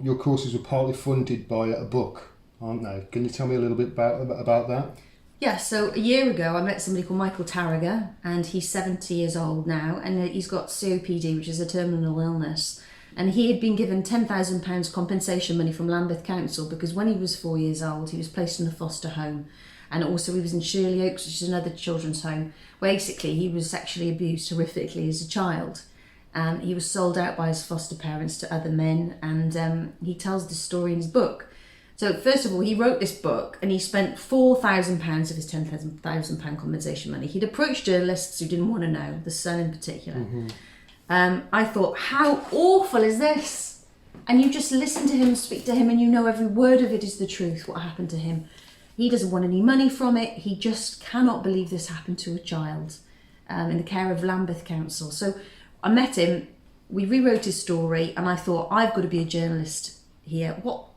Your courses were partly funded by a book, aren't they? Can you tell me a little bit about that? Yeah, so a year ago I met somebody called Michael Tarraga, and he's 70 years old now, and he's got COPD, which is a terminal illness. And he had been given £10,000 compensation money from Lambeth Council because when he was 4 years old, he was placed in a foster home. And also he was in Shirley Oaks, which is another children's home. Basically, he was sexually abused horrifically as a child. He was sold out by his foster parents to other men, and he tells this story in his book. So first of all, he wrote this book and he spent £4,000 of his £10,000 compensation money. He'd approached journalists who didn't want to know, The Sun in particular. Mm-hmm. I thought, how awful is this? And you just listen to him, speak to him, and you know every word of it is the truth, what happened to him. He doesn't want any money from it. He just cannot believe this happened to a child in the care of Lambeth Council. So I met him, we rewrote his story, and I thought, I've got to be a journalist here. What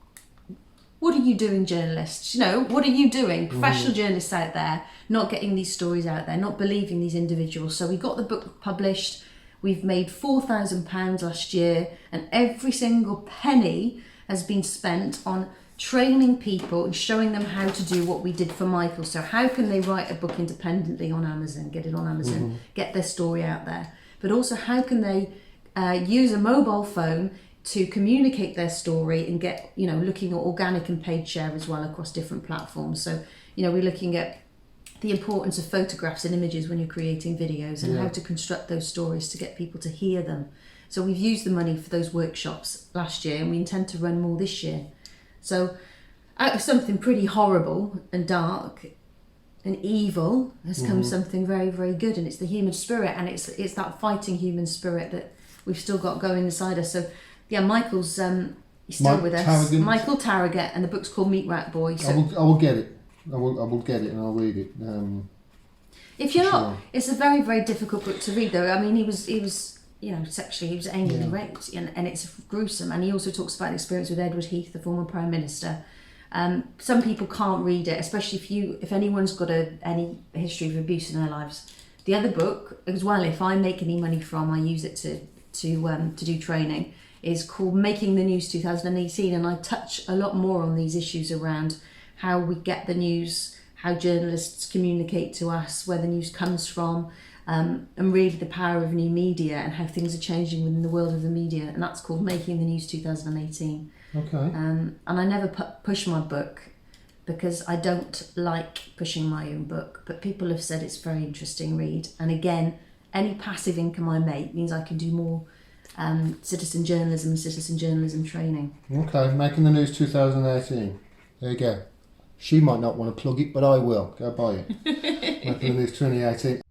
are you doing, journalists? You know, what are you doing? Professional journalists out there, not getting these stories out there, not believing these individuals. So we got the book published. We've made £4,000 last year, and every single penny has been spent on training people and showing them how to do what we did for Michael. So how can they write a book independently on Amazon, get it on Amazon, get their story out there? But also how can they use a mobile phone to communicate their story and get, looking at organic and paid share as well across different platforms. So, we're looking at the importance of photographs and images when you're creating videos and how to construct those stories to get people to hear them. So we've used the money for those workshops last year, and we intend to run more this year. So out of something pretty horrible and dark and evil has come something very, very good, and it's the human spirit, and it's that fighting human spirit that we've still got going inside us. So yeah, Michael's he's still with us. Tarraga. Michael Tarraga, and the book's called Meat Rat Boy. So I will get it. I will get it and I'll read it. if you're not, it's a very, very difficult book to read, though. I mean, he was sexually, he was anally raped, and it's gruesome. And he also talks about an experience with Edward Heath, the former Prime Minister. Some people can't read it, especially if anyone's got any history of abuse in their lives. The other book, as well, if I make any money from, I use it to do training, is called Making the News 2018, and I touch a lot more on these issues around how we get the news, how journalists communicate to us, where the news comes from, and really the power of new media and how things are changing within the world of the media, and that's called Making the News 2018. Okay. And I never push my book because I don't like pushing my own book, but people have said it's a very interesting read, and again, any passive income I make means I can do more citizen journalism training. Okay, Making the News 2018. There you go. She might not want to plug it, but I will. Go buy it. Making the News 2018.